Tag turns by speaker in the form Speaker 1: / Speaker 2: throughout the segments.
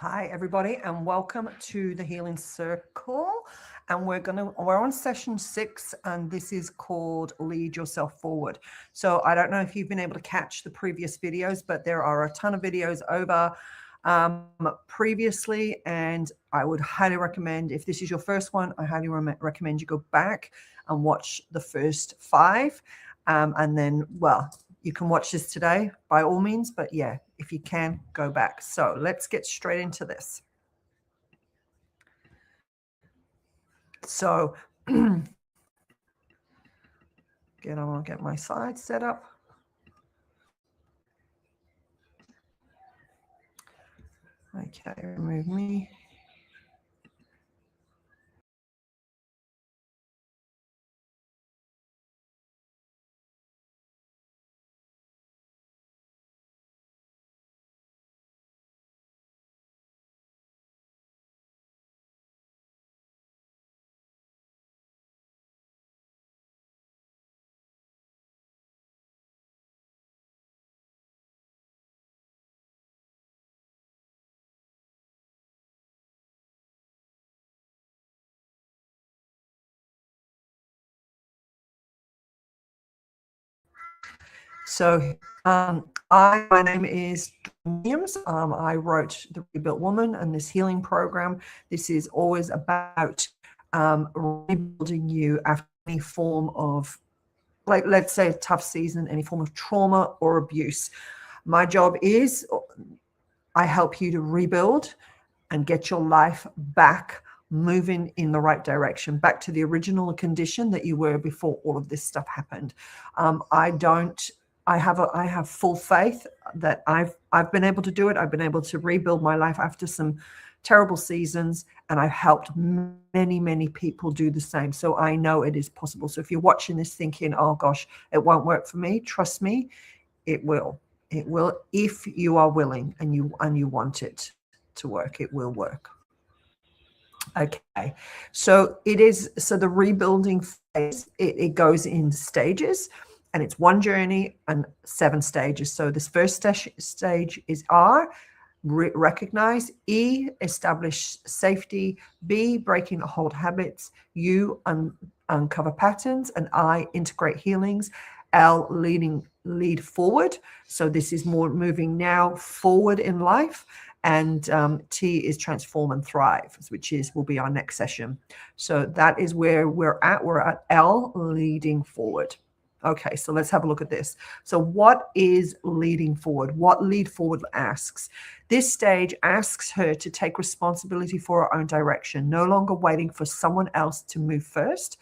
Speaker 1: Hi, everybody, and welcome to the Healing Circle. And we're on session 6, and this is called Lead Yourself Forward. So I don't know if you've been able to catch the previous videos, but there are a ton of videos over previously, and I would highly recommend, if this is your first one, I highly recommend you go back and watch the first 5, and then, well, you can watch this today by all means, but yeah, if you can, go back. So let's get straight into this. So I'll get my slides set up. Okay, remove me. So my name is Williams. I wrote The Rebuilt Woman and this healing program. This is always about rebuilding you after any form of, like, let's say, a tough season, any form of trauma or abuse. My job is I help you to rebuild and get your life back moving in the right direction, back to the original condition that you were before all of this stuff happened. I have full faith that I've been able to do it. I've been able to rebuild my life after some terrible seasons, and I've helped many people do the same. So I know it is possible. So if you're watching this thinking, oh gosh, it won't work for me, trust me, it will. It will, if you are willing and you want it to work. It will work. Okay, so the rebuilding phase, it goes in stages, and it's one journey and 7 stages. So this first stage is R, recognize; E, establish safety; B, breaking old habits; U, uncover patterns; and I, integrate healings; L, lead forward. So this is more moving now forward in life. And T is transform and thrive, which will be our next session. So that is where we're at. We're at L, leading forward. Okay, so let's have a look at this. So what is leading forward? What lead forward asks? This stage asks her to take responsibility for her own direction, no longer waiting for someone else to move first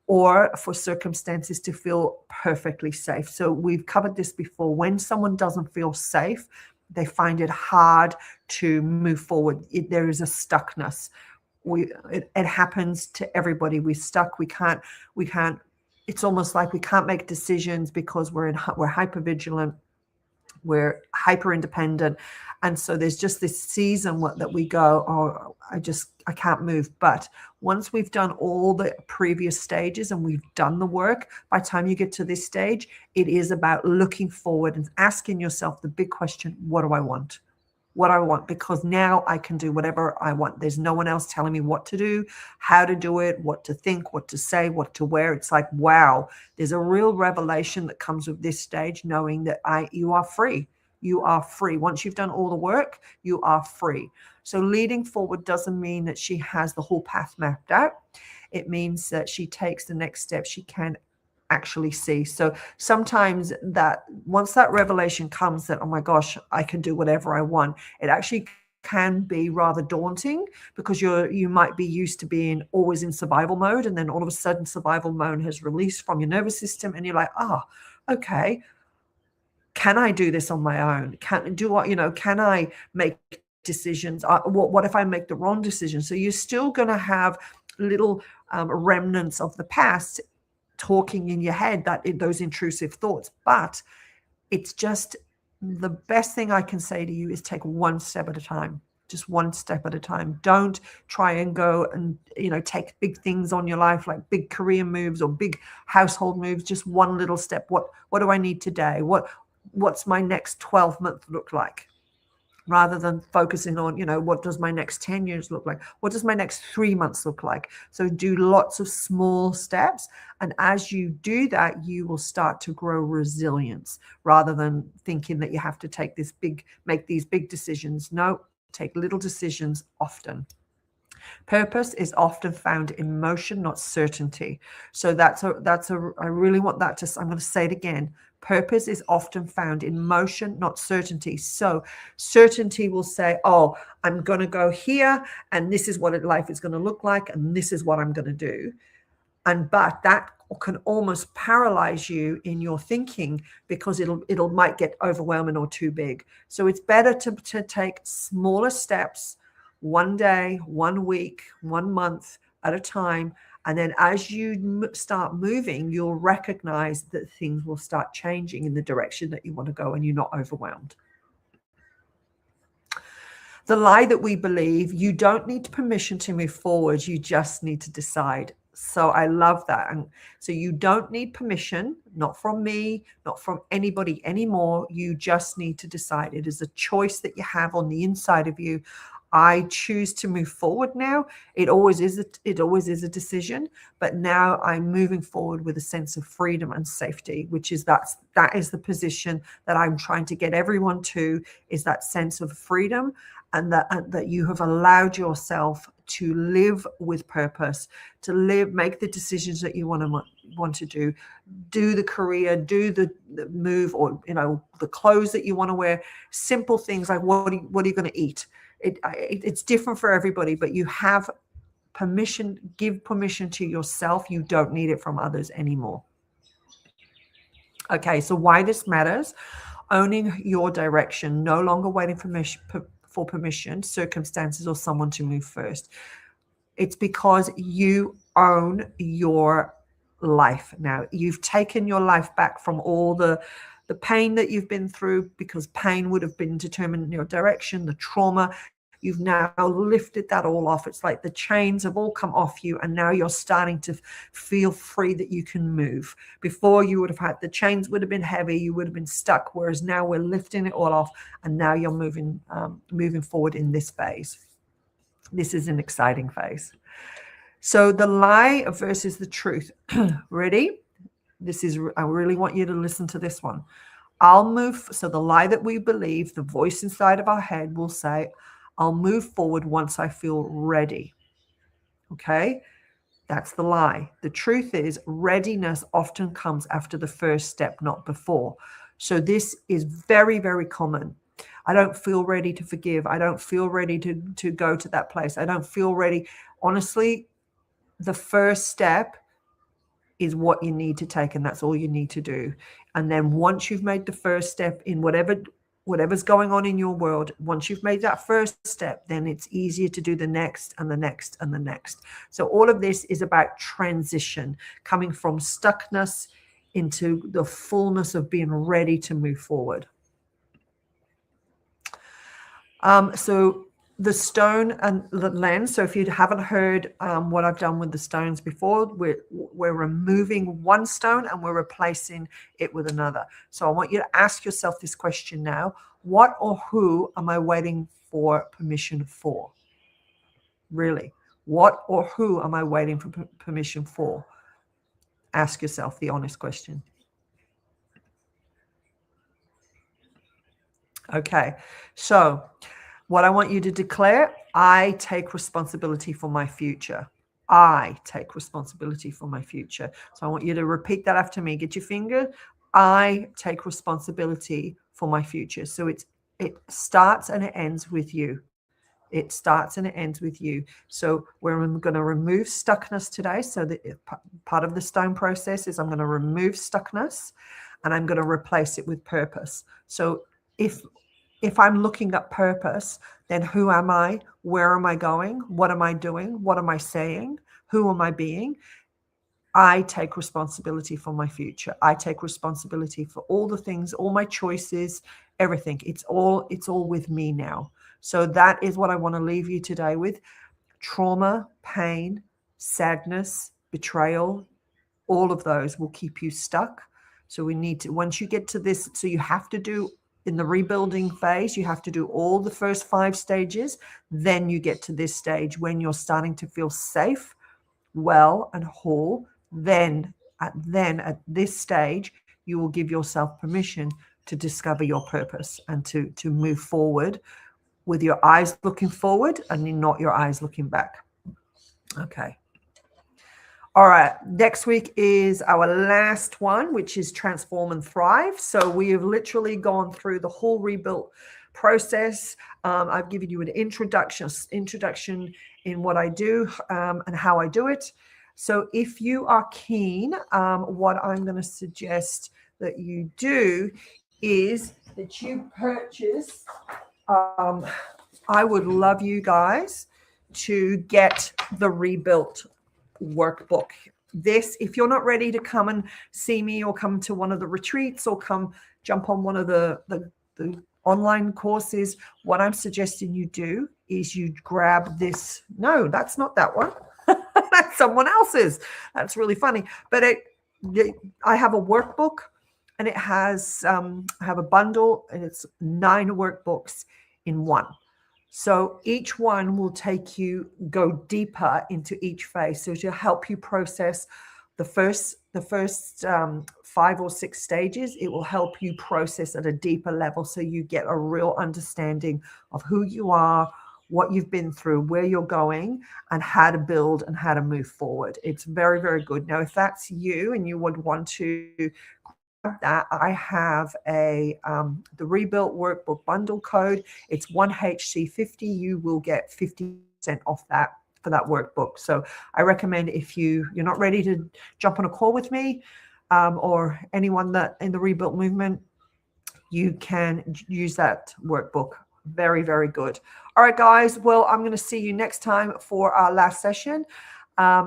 Speaker 1: or for circumstances to feel perfectly safe. So we've covered this before. When someone doesn't feel safe, they find it hard to move forward. There is a stuckness. It happens to everybody. We're stuck. We can't. It's almost like we can't make decisions because we're hypervigilant. We're hyper independent. And so there's just this season that we go, oh, I can't move. But once we've done all the previous stages and we've done the work, by the time you get to this stage, it is about looking forward and asking yourself the big question, what do I want? What I want, because now I can do whatever I want. There's no one else telling me what to do, how to do it, what to think, what to say, what to wear. It's like, wow, there's a real revelation that comes with this stage, knowing that you are free. You are free. Once you've done all the work, you are free. So leading forward doesn't mean that she has the whole path mapped out. It means that she takes the next step she can actually see. So sometimes that once that revelation comes that, oh my gosh, I can do whatever I want, it actually can be rather daunting, because you might be used to being always in survival mode, and then all of a sudden survival mode has released from your nervous system, and you're like, okay, can I do this on my own? Can I make decisions? What if I make the wrong decision? So you're still going to have little remnants of the past talking in your head, those intrusive thoughts. But it's just, the best thing I can say to you is take one step at a time. Just one step at a time. Don't try and go and take big things on your life, like big career moves or big household moves. Just one little step. What do I need today? What's my next 12 months look like? rather than focusing on, what does my next 10 years look like? What does my next 3 months look like? So do lots of small steps. And as you do that, you will start to grow resilience rather than thinking that you have to make these big decisions. No, take little decisions often. Purpose is often found in motion, not certainty. So I really want that to, I'm going to say it again. Purpose is often found in motion, not certainty. So certainty will say, oh, I'm going to go here and this is what life is going to look like and this is what I'm going to do. But that can almost paralyze you in your thinking because it'll might get overwhelming or too big. So it's better to take smaller steps, one day, 1 week, 1 month at a time. And then as you start moving, you'll recognize that things will start changing in the direction that you want to go and you're not overwhelmed. The lie that we believe, you don't need permission to move forward. You just need to decide. So I love that. And so you don't need permission, not from me, not from anybody anymore. You just need to decide. It is a choice that you have on the inside of you. I choose to move forward now. It always is a decision, but now I'm moving forward with a sense of freedom and safety, which is that is the position that I'm trying to get everyone to, is that sense of freedom and that you have allowed yourself to live with purpose, to make the decisions that you want to do the career, do the move, or the clothes that you want to wear. Simple things like what are you going to eat? It's different for everybody, but you have permission. Give permission to yourself. You don't need it from others anymore. Okay, so why this matters: owning your direction, no longer waiting for permission, circumstances, or someone to move first. It's because you own your life now. You've taken your life back from all the pain that you've been through, because pain would have been determining your direction, the trauma. You've now lifted that all off. It's like the chains have all come off you, and now you're starting to feel free that you can move. Before, you would have had, the chains would have been heavy, you would have been stuck, whereas now we're lifting it all off, and now you're moving forward in this phase. This is an exciting phase. So the lie versus the truth. Ready? I really want you to listen to this one. I'll move. So the lie that we believe, the voice inside of our head will say, I'll move forward once I feel ready. Okay? That's the lie. The truth is, readiness often comes after the first step, not before. So this is very, very common. I don't feel ready to forgive. I don't feel ready to go to that place. I don't feel ready. Honestly, the first step is what you need to take, and that's all you need to do. And then once you've made the first step in whatever's going on in your world, once you've made that first step, then it's easier to do the next and the next and the next. So all of this is about transition, coming from stuckness into the fullness of being ready to move forward. So the stone and the lens. So if you haven't heard what I've done with the stones before, we're removing one stone and we're replacing it with another. So I want you to ask yourself this question now: what or who am I waiting for permission for? Really, what or who am I waiting for permission for? Ask yourself the honest question. Okay, so what I want you to declare: I take responsibility for my future. I take responsibility for my future. So I want you to repeat that after me. Get your finger. I take responsibility for my future. So it starts and it ends with you. It starts and it ends with you. So we're going to remove stuckness today. So part of the stone process is I'm going to remove stuckness and I'm going to replace it with purpose. So if I'm looking at purpose, then who am I? Where am I going? What am I doing? What am I saying? Who am I being? I take responsibility for my future. I take responsibility for all the things, all my choices, everything. It's all with me now. So that is what I want to leave you today with. Trauma, pain, sadness, betrayal, all of those will keep you stuck. So we need to, once you get to this, so you have to do in the rebuilding phase, you have to do all the first 5 stages. Then you get to this stage when you're starting to feel safe, well, and whole. Then at this stage, you will give yourself permission to discover your purpose and to move forward with your eyes looking forward and not your eyes looking back. Okay. All right. Next week is our last one, which is Transform and Thrive. So we have literally gone through the whole rebuild process. I've given you an introduction in what I do and how I do it. So if you are keen, what I'm going to suggest that you do is that you purchase. I would love you guys to get the rebuilt workbook. This, if you're not ready to come and see me or come to one of the retreats or come jump on one of the online courses, what I'm suggesting you do is you grab this. No, that's not that one. That's someone else's. That's really funny. But I have a workbook, and it has I have a bundle, and it's 9 workbooks in one. So each one will go deeper into each phase. So to help you process the first 5 or 6 stages, it will help you process at a deeper level, so you get a real understanding of who you are, what you've been through, where you're going, and how to build and how to move forward. It's very, very good. Now, if that's you and you would want to grab that, I have the Rebuilt Workbook Bundle code. It's 1HC50. You will get 50% off that for that workbook. So I recommend, if you're not ready to jump on a call with me or anyone that in the Rebuilt movement, you can use that workbook. Very, very good. All right, guys. Well, I'm going to see you next time for our last session.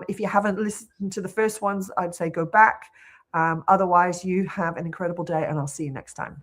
Speaker 1: If you haven't listened to the first ones, I'd say go back. Otherwise, you have an incredible day, and I'll see you next time.